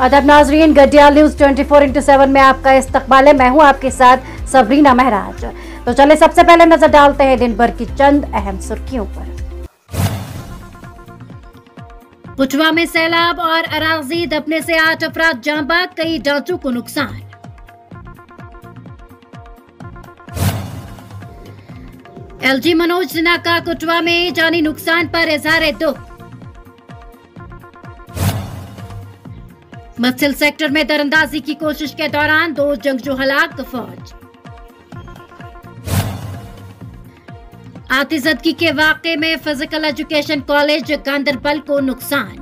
अदब नाजरीन, गडियाल news 24x7 में आपका इस्तकबाल है। मैं हूं आपके साथ सबरीना महराज। तो चले सबसे पहले नजर डालते हैं दिन भर की चंद अहम सुर्खियों पर। पुचवा में सैलाब और अराजी दबने से 8 अफराद जान बाग, कई ढांचों को नुकसान। एलजी मनोज सिन्हा का कुटवा में जानी नुकसान पर इजहार दुख। मत्सिल सेक्टर में दरअंदाजी की कोशिश के दौरान 2 जंगजू हलाक, फौज। आतिजदगी के वाकये में फिजिकल एजुकेशन कॉलेज गांदरबल को नुकसान।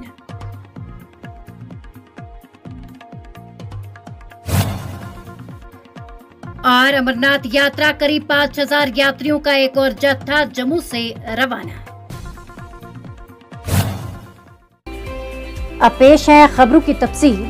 और अमरनाथ यात्रा करीब 5000 यात्रियों का एक और जत्था जम्मू से रवाना। अब पेश है खबरों की तफसील।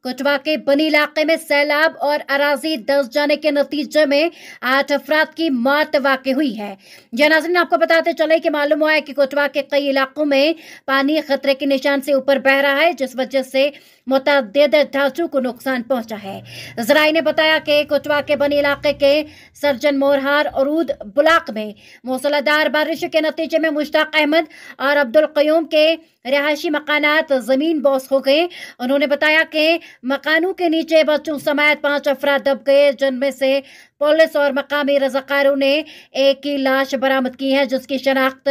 कुटवा के बनी इलाके में सैलाब और अराजी दस जाने के नतीजे में 8 अफराद की मौत वाक़ई हुई है। नाज़रीन, आपको बताते चले कि मालूम हुआ है कि कुटवा के कई इलाकों में पानी खतरे के निशान से ऊपर बह रहा है, जिस वजह से मुतअद्दिद ढांचों को नुकसान पहुंचा है। ज़राए ने बताया कि कुटवा के बनी इलाके के सर्जन मोरहार अरूद ब्लॉक में मूसलाधार बारिश के नतीजे में मुश्ताक अहमद और अब्दुल क़यूम के रिहायशी मकानात जमीन बोस हो गए। उन्होंने बताया कि मकानों के नीचे बच्चों समेत 5 अफराद दब गए, जिनमें से पुलिस और मकामी रज़ाकारों ने एक की लाश बरामद की है, जिसकी शनाख्त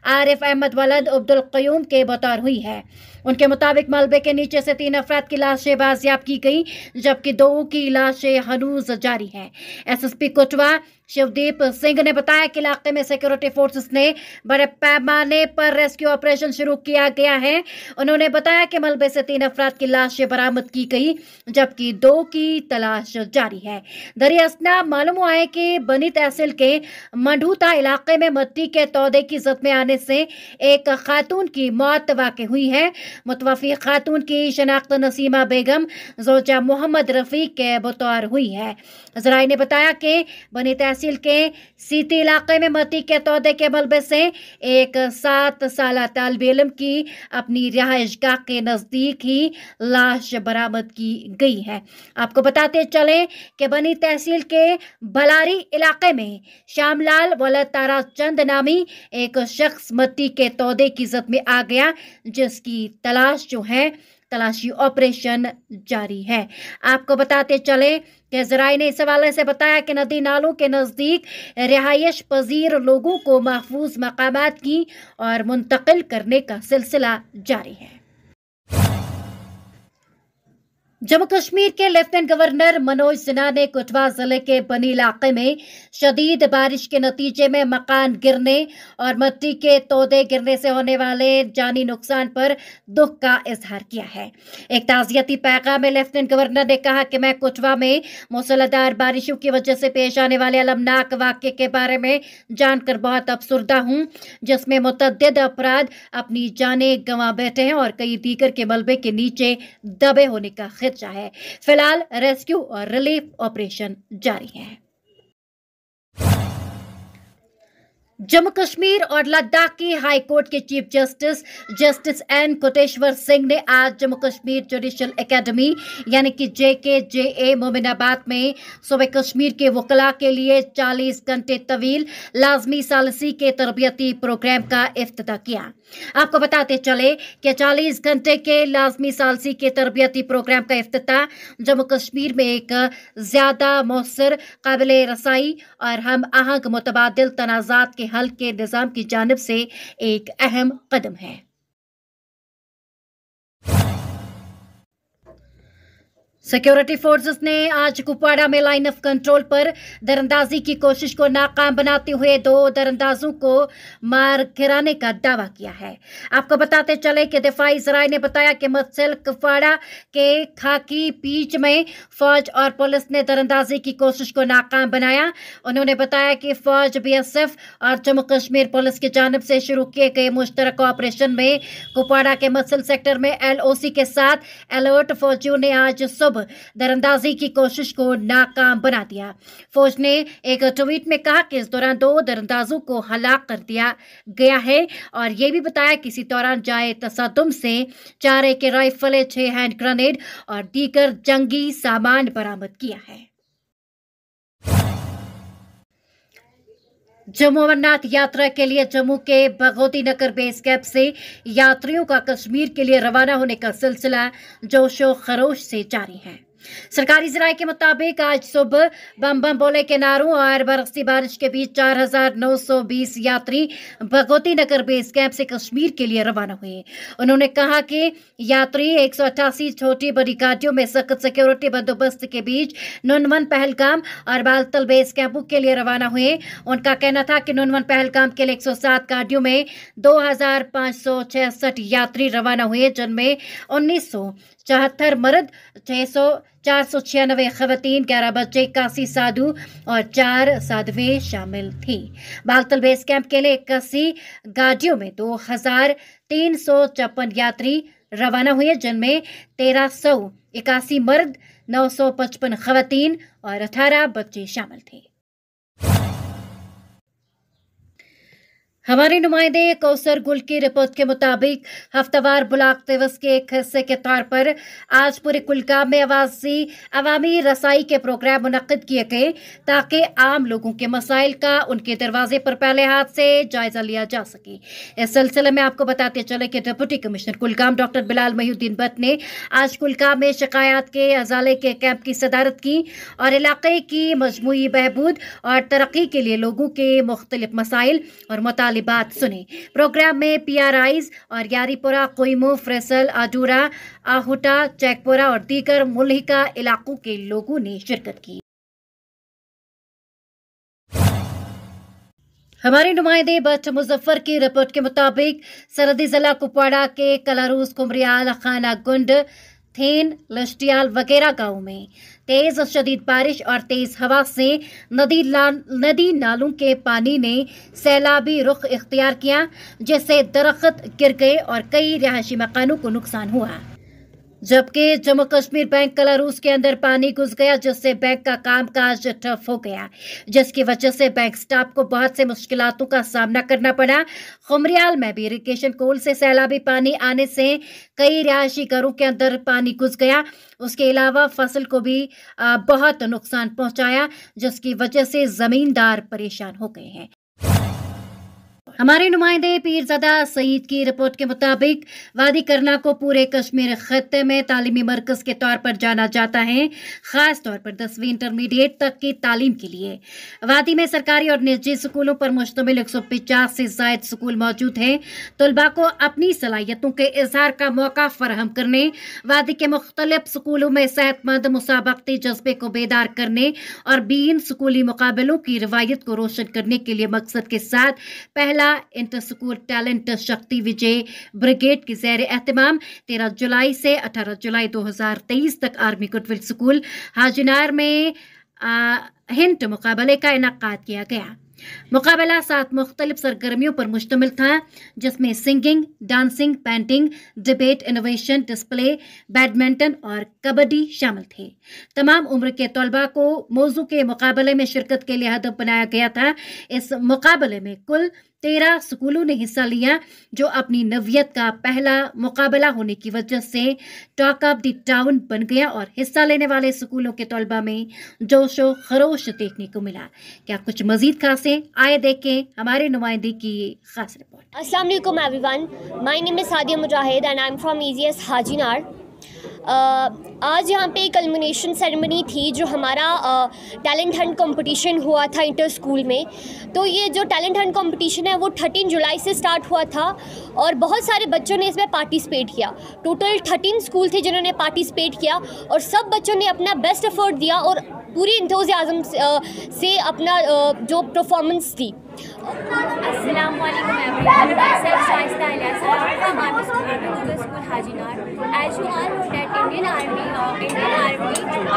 आरिफ अहमद वलद अब्दुल क़यूम के बतौर हुई है। उनके मुताबिक मलबे के नीचे से 3 अफराद की लाशें बाजियाब की गई, जबकि 2 की लाशें हनूज जारी हैं। एसएसपी कुटवा शिवदीप सिंह ने बताया कि इलाके में सिक्योरिटी फोर्सेस ने बड़े पैमाने पर रेस्क्यू ऑपरेशन शुरू किया गया है। उन्होंने बताया कि मलबे से 3 अफराद की लाशें बरामद की गई, जबकि 2 की तलाश जारी है। दरियासना मालूम हुआ है कि बनी तहसील के मंडूता इलाके में मिट्टी के तौदे की जद में आने से एक खातून की मौत वाक़ई हुई है। मुतवफ़ी खातून की शनाख्त नसीमा बेगम जोजा मोहम्मद रफीक के बतौर हुई है। ज़राए ने बताया कि बनी तहसील के सीती इलाके में मिट्टी के तौदे के मलबे से एक 7 साला तालिब इल्म की अपनी रिहाइशगाह के नजदीक ही लाश बरामद की गई है। आपको बताते चले कि बनी तहसील के भलारी इलाके में श्यामलाल वलद तारा चंद नामी एक शख्स मिट्टी के तौदे की जद में आ गया, जिसकी तलाश जो है तलाशी ऑपरेशन जारी है। आपको बताते चले कि ज़राए ने इस हवाले से बताया कि नदी नालों के नज़दीक रिहायश पजीर लोगों को महफूज मकामात की और मुंतकिल करने का सिलसिला जारी है। जम्मू कश्मीर के लेफ्टिनेंट गवर्नर मनोज सिन्हा ने कुटवा जिले के बनी इलाके में शदीद बारिश के नतीजे में मकान गिरने और मिट्टी के तौदे गिरने से होने वाले जानी नुकसान पर दुख का इजहार किया है। एक ताज़ियती पैगाम में लेफ्टिनेंट गवर्नर ने कहा कि मैं कुटवा में मूसलाधार बारिशों की वजह से पेश आने वाले अलमनाक वाक़े के बारे में जानकर बहुत अफसुर्दा हूँ, जिसमें मुतअद्दिद अफराद अपनी जानें गंवा बैठे हैं और कई दीगर के मलबे के नीचे दबे होने का है। फिलहाल रेस्क्यू और रिलीफ ऑपरेशन जारी है। जम्मू कश्मीर और लद्दाख की हाई कोर्ट के chief justice N Koteshwar Singh ने आज जम्मू कश्मीर जुडिशल एकेडमी यानी कि JKJA मोमिनाबाद में सूबे कश्मीर के वकला के लिए 40 घंटे तवील लाजमी सालसी के तरबियती प्रोग्राम का इफ्तिताह किया। आपको बताते चले कि 40 घंटे के लाजमी सालसी के तरबियती प्रोग्राम का इफ्तिताह जम्मू कश्मीर में एक ज्यादा मौसर, काबिल रसाई और हम आहंग मुतबादिल तनाज़ात के हल के निज़ाम की जानिब से एक अहम कदम है। सिक्योरिटी फोर्सेस ने आज कुपवाड़ा में लाइन ऑफ कंट्रोल पर दरअंदाजी की कोशिश को नाकाम बनाते हुए 2 दरअंदाजों को मार गिराने का दावा किया है। आपको बताते चले कि दिफाई ज़राए ने बताया कि मत्सिल कुपवाड़ा के खाकी बीच में फौज और पुलिस ने दरअंदाजी की कोशिश को नाकाम बनाया। उन्होंने बताया कि फौज, BSF और जम्मू कश्मीर पुलिस की जानिब से शुरू किए गए मुश्तरक ऑपरेशन में कुपवाड़ा के मत्सिल सेक्टर में LOC के साथ अलर्ट फौजियों ने आज सुबह ताजुब दरअंदाजी की कोशिश को नाकाम बना दिया। फौज ने एक ट्वीट में कहा कि इस दौरान 2 दरअंदाजों को हलाक कर दिया गया है और ये भी बताया कि इसी दौरान जाए तसद्दुम से 4 AK राइफल, 6 हैंड ग्रेनेड और दीगर जंगी सामान बरामद किया है। जम्मू अमरनाथ यात्रा के लिए जम्मू के भगवती नगर बेस कैंप से यात्रियों का कश्मीर के लिए रवाना होने का सिलसिला जोशो खरोश से जारी है। सरकारी जराये के मुताबिक आज सुबह बम बम बोले के नारों और बरसती बारिश के बीच 4,920 यात्री भगवती नगर बेस कैंप से कश्मीर के लिए रवाना हुए। उन्होंने कहा कि यात्री 188 छोटी बड़ी गाड़ियों में सख्त सिक्योरिटी बंदोबस्त के बीच नुनवन पहलगाम और बालतल बेस कैंपों के लिए रवाना हुए। उनका कहना था कि नुनवन पहलगाम के लिए 107 गाड़ियों में 2,566 यात्री रवाना हुए, जिनमें 1,974 मर्द, 496 खवातीन, 11 बच्चे, 81 साधु और 4 साधुएं शामिल थी। बालतल बेस कैंप के लिए 81 गाड़ियों में 2,356 यात्री रवाना हुए, जिनमें 1,381 मर्द, 955 खवातीन और 18 बच्चे शामिल थे। हमारे नुमाइंदे कौसर गुल की रिपोर्ट के मुताबिक हफ्तावार ब्लॉक दिवस के एक हिस्से के तौर पर आज पूरे कुलगाम में अवामी रसाई के प्रोग्राम मुनक्किद किए गए ताकि आम लोगों के मसाइल का उनके दरवाजे पर पहले हाथ से जायजा लिया जा सके। इस सिलसिले में आपको बताते चले कि deputy commissioner Kulgam doctor Bilal Mohiuddin Bhat ने आज कुलगाम में शिकायत के अजाले के कैंप की सदारत की और इलाके की मजमूई बहबूद और तरक्की के लिए लोगों के मुख्तलिफ मसाइल और बात सुने। प्रोग्राम में PRIs और यारीपुरा, कोइमू, फ्रेसल, आडूरा, आहुटा, चैकपुरा और दीगर मुल्हिका इलाकों के लोगों ने शिरकत की। हमारे नुमाइंदे बट मुजफ्फर की रिपोर्ट के मुताबिक सरहदी जिला कुपवाड़ा के कलारूस, कुमरियाल, खाना गुंड, थेन, लश्टियाल वगैरह गांवों में तेज शदीद बारिश और तेज हवा से नदी नालों के पानी ने सैलाबी रुख इख्तियार किया, जिससे दरख्त गिर गए और कई रिहायशी मकानों को नुकसान हुआ। जबकि जम्मू कश्मीर बैंक कलारूस के अंदर पानी घुस गया, जिससे बैंक का कामकाज ठप हो गया, जिसकी वजह से बैंक स्टाफ को बहुत से मुश्किलातों का सामना करना पड़ा। खुमरियाल में भी इरिगेशन कोल से सैलाबी पानी आने से कई रिहायशी घरों के अंदर पानी घुस गया। उसके अलावा फसल को भी बहुत नुकसान पहुंचाया, जिसकी वजह से जमींदार परेशान हो गए हैं। हमारे नुमाइंदे पीरज़ादा सईद की रिपोर्ट के मुताबिक वादी करना को पूरे कश्मीर खत्ते में तालीमी मरकज के तौर पर जाना जाता है, खास तौर पर 10वीं इंटरमीडिएट तक की तालीम के लिए। वादी में सरकारी और निजी स्कूलों पर मुश्तमिल 150 से जायद स्कूल मौजूद हैं। तलबा को अपनी सलाहियतों के इजहार का मौका फराहम करने, वादी के मुख्तलिफ स्कूलों में सेहतमंद मुसाबकती जज्बे को बेदार करने और बीन स्कूली मुकाबलों की रवायत को रोशन करने के लिए मकसद के साथ पहला इंटर स्कूल टैलेंट शक्ति विजय ब्रिगेड के ज़ेर एहतमाम 13 जुलाई से 18 जुलाई 2023 तक आर्मी गुडविल स्कूल हाजीनार में हिंट मुकाबले का इनाकाद किया गया। मुकाबला 7 मुख्तलिफ सरगर्मियों पर मुश्तमिल था, जिसमें singing, dancing, painting, debate, innovation, display, badminton और कबड्डी शामिल थे। तमाम उम्र के तलबा को मौजू के मुकाबले में शिरकत के लिए हदफ बनाया गया था। इस मुकाबले में कुल 13 स्कूलों ने हिस्सा लिया, जो अपनी नवियत का पहला मुकाबला होने की वजह से टॉक ऑफ द टाउन बन गया और हिस्सा लेने वाले स्कूलों के तलबा में जोशो खरोश देखने को मिला। क्या कुछ मजीद खासे आए देखें हमारे नुमाइंदे की खास रिपोर्ट। अस्सलाम वालेकुम everyone, my name is Sadia Mujahid and I am from EGS हाजीनार। आज यहाँ पे कल्मिनेशन सेरेमनी थी, जो हमारा टैलेंट हंट कंपटीशन हुआ था इंटर स्कूल में। तो ये जो टैलेंट हंट कंपटीशन है वो 13 जुलाई से स्टार्ट हुआ था और बहुत सारे बच्चों ने इसमें पार्टिसिपेट किया। टोटल 13 स्कूल थे जिन्होंने पार्टिसिपेट किया और सब बच्चों ने अपना बेस्ट एफर्ट दिया और पूरी इंथुजियाज़म से अपना जो परफॉर्मेंस थी। अस्सलाम वालेकुम everyone, myself Shaista Iliyasa from Army School, Urdu School Hajinar. As you all know that Indian Army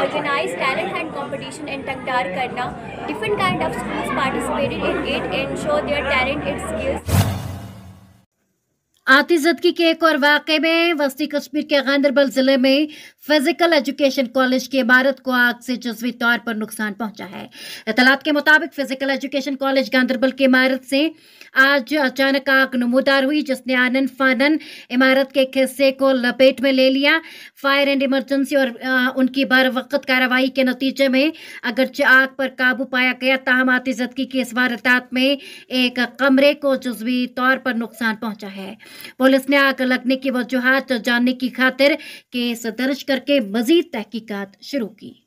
organized talent hunt competition in Takdar, Karna. Different kind of schools participated in it and show their talent and skills. आतिजदगी के एक और वाक़े में वस्ती कश्मीर के गांदरबल जिले में physical education college की इमारत को आग से जज़वी तौर पर नुकसान पहुंचा है। इतलात के मुताबिक फिजिकल एजुकेशन कॉलेज गांदरबल की इमारत से आज अचानक आग नमूदार हुई, जिसने आनन फानन इमारत के एक हिस्से को लपेट में ले लिया। फायर एंड इमरजेंसी और उनकी बर वक्त कार्रवाई के नतीजे में अगरचे आग पर काबू पाया गया, ताहम आतिजदगी की इस वारदात में एक कमरे को जज़वी तौर पर नुकसान पहुंचा है। पुलिस ने आग लगने की वजूहात जानने की खातिर केस दर्ज करके मजीद तहकीकात शुरू की।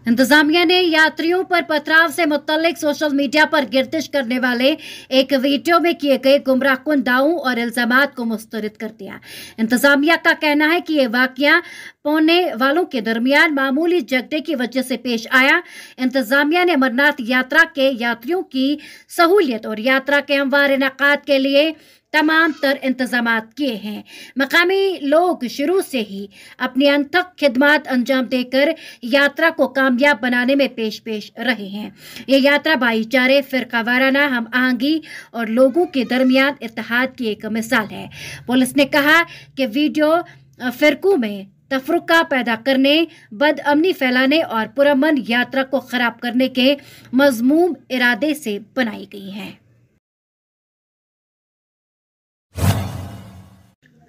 इंतजामिया ने यात्रियों पर पथराव से मुत्तल्लिक सोशल मीडिया पर गिरदिश करने वाले एक वीडियो में किए गए गुमराहकुन दावों और इल्जामात को मुस्तरद कर दिया। इंतजामिया का कहना है कि ये वाकया पहुंचने वालों के दरमियान मामूली झगड़े की वजह से पेश आया। इंतजामिया ने अमरनाथ यात्रा के यात्रियों की सहूलियत और यात्रा के हमवार इनेकाद के लिए तमाम तर इंतजामात किए हैं। मकामी लोग शुरू से ही अपनी अनथक खिदमात अंजाम देकर यात्रा को कामयाब बनाने में पेश रहे हैं। ये यात्रा भाईचारे, फिरका वाराना हम आहंगी और लोगों के दरमियान इत्तेहाद की एक मिसाल है। पुलिस ने कहा कि वीडियो फिरकों में तफरुका पैदा करने, बदअमनी फैलाने और पुरअमन यात्रा को खराब करने के मज़मूम इरादे से बनाई गई है।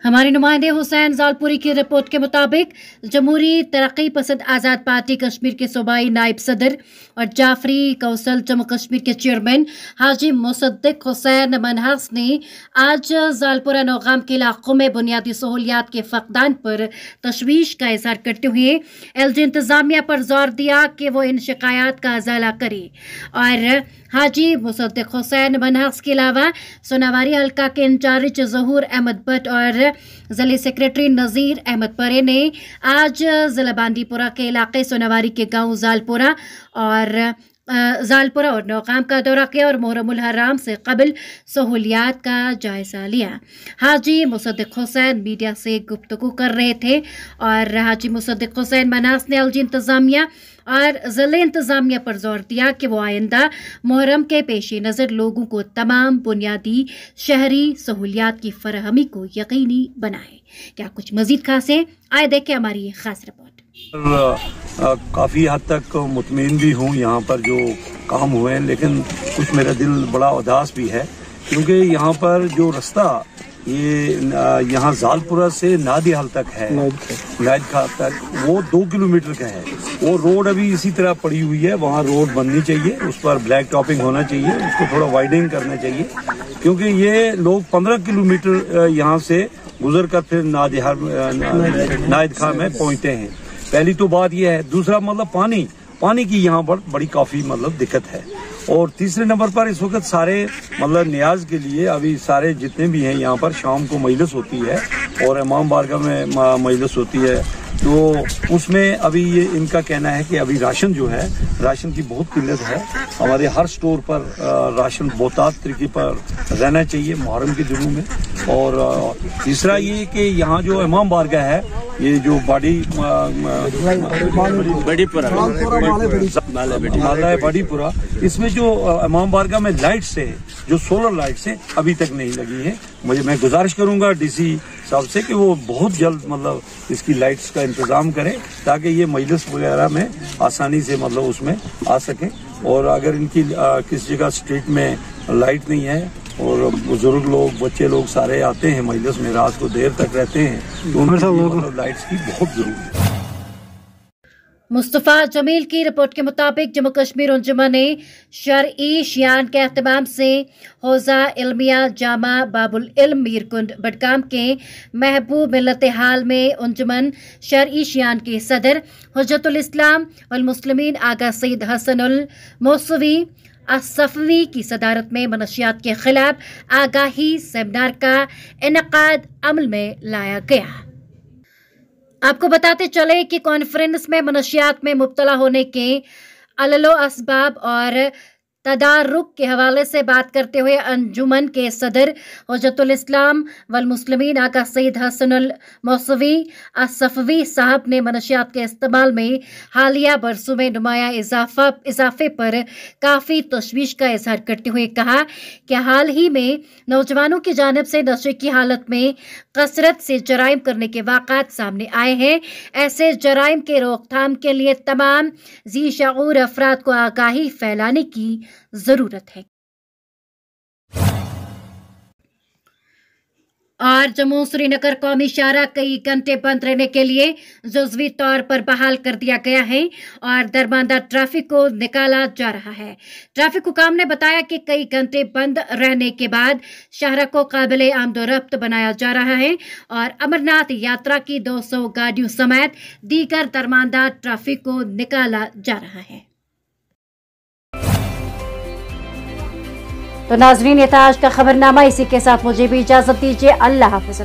हमारे नुमाइंदे हुसैन जालपुरी की रिपोर्ट के मुताबिक जमहूरी तरक्की पसंद आज़ाद पार्टी कश्मीर के सूबाई नायब सदर और जाफरी कौंसल जम्मू कश्मीर के चेयरमैन हाजी मुसद्दिक हुसैन मनहस ने आज जालपुरा नौगाम के इलाकों में बुनियादी सहूलियात के फकदान पर तशवीश का इजहार करते हुए एलजी इंतजामिया पर जोर दिया कि वो इन शिकायत का अजाला करे। और हाजी मुसद्दिक हुसैन मनहस के अलावा सोनावारी हल्का के इंचार्ज ज़हूर अहमद भट्ट और जिले सेक्रेटरी नज़ीर अहमद परे ने आज जिला बांदीपुरा के इलाके सोनावारी के गांव जालपुरा और नौगाम का दौरा किया और मुहर्रमुल हराम से कबल सहूलियात का जायजा लिया। हाजी मुसद्दिक हुसैन मीडिया से गुफ्तगू कर रहे थे और हाजी मुसद्दिक हुसैन मनास ने अलजी इंतजामिया और ज़िले इंतजामिया पर जोर दिया कि वो आइंदा मुहर्रम के पेश नज़र लोगों को तमाम बुनियादी शहरी सहूलियात की फराहमी को यकीनी बनाए। क्या कुछ मजीद खास है, आए देखें हमारी खास रिपोर्ट। काफ़ी हद तक मुतमईन भी हूँ यहाँ पर जो काम हुए हैं, लेकिन कुछ मेरा दिल बड़ा उदास भी है क्योंकि यहाँ पर जो रास्ता ये यहाँ जालपुरा से नादिहाल तक है, नादिहाल तक वो 2 किलोमीटर का है। वो रोड अभी इसी तरह पड़ी हुई है, वहाँ रोड बननी चाहिए, उस पर ब्लैक टॉपिंग होना चाहिए, उसको थोड़ा वाइडनिंग करना चाहिए क्योंकि ये लोग 15 किलोमीटर यहाँ से गुजर कर फिर नादिहाल में पहुँचते हैं। पहली तो बात यह है। दूसरा मतलब पानी की यहाँ पर बड़ी काफी मतलब दिक्कत है। और तीसरे नंबर पर इस वक्त सारे मतलब नियाज के लिए अभी सारे जितने भी हैं यहाँ पर शाम को मजलिस होती है और इमाम बारगाह में मजलिस होती है, तो उसमें अभी ये इनका कहना है कि अभी राशन जो है, राशन की बहुत किल्लत है। हमारे हर स्टोर पर राशन बोतात तरीके पर रहना चाहिए मुहर्रम के दिनों में। और तीसरा ये कि यहाँ जो इमाम बारगाह है, ये जो बाड़ीपुरा, इसमें जो इमाम बारगाह में लाइट्स है, जो सोलर लाइट्स है, अभी तक नहीं लगी है। मैं गुजारिश करूंगा डीसी साहब से कि वो बहुत जल्द मतलब इसकी लाइट्स का इंतजाम करें ताकि ये मजलिस वगैरह में आसानी से मतलब उसमें आ सके। और अगर इनकी किसी जगह स्ट्रीट में लाइट नहीं है और बुजुर्ग लोग, बच्चे लोग सारे आते हैं मजलिस में, रात को देर तक रहते हैं, तो उनकी लाइट्स की बहुत जरूरत है। मुस्तफ़ा जमील की रिपोर्ट के मुताबिक जम्मू कश्मीर अंजुमन ने शरई शियान के अहतमाम से हौजा इल्मिया जामा बाबुल इल्म मीरकुंड बडगाम के महबूब मिलत हाल में अंजुमन शरई शियान के सदर हुज्जतुल इस्लाम वल मुस्लिमीन आगा सईद हसनुल मौसवी असफवी की सदारत में मनशियात के खिलाफ आगाही सेमिनार का इनेकाद अमल में लाया गया। आपको बताते चले कि कॉन्फ्रेंस में मनशियात में मुब्तला होने के अल्लो असबाब और तदारुक के हवाले से बात करते हुए अंजुमन के सदर हुज्जतुल इस्लाम वल मुस्लिमीन आका सईद हसनुल मौसवी असफवी साहब ने मनशियात के इस्तेमाल में हालिया बरसों में नुमाया इजाफे पर काफ़ी तशवीश का इजहार करते हुए कहा कि हाल ही में नौजवानों की जानिब से नशे की हालत में कसरत से जराइम करने के वाक़ात सामने आए हैं। ऐसे जराइम के रोकथाम के लिए तमाम जी शऊर अफराद को आगाही फैलाने की जरूरत है। और जम्मू श्रीनगर कौमी शाहरा कई घंटे बंद रहने के लिए जुज़वी तौर पर बहाल कर दिया गया है और दरमांदा ट्रैफिक को निकाला जा रहा है। ट्रैफिक हुकाम ने बताया कि कई घंटे बंद रहने के बाद शाहरा को काबिल आमदोरफ्त बनाया जा रहा है और अमरनाथ यात्रा की 200 गाड़ियों समेत दीगर दरमांदा ट्रैफिक को निकाला जा रहा है। तो नाजरीन, ये था आज का खबरनामा। इसी के साथ मुझे भी इजाजत दीजिए। अल्लाह हाफिज़।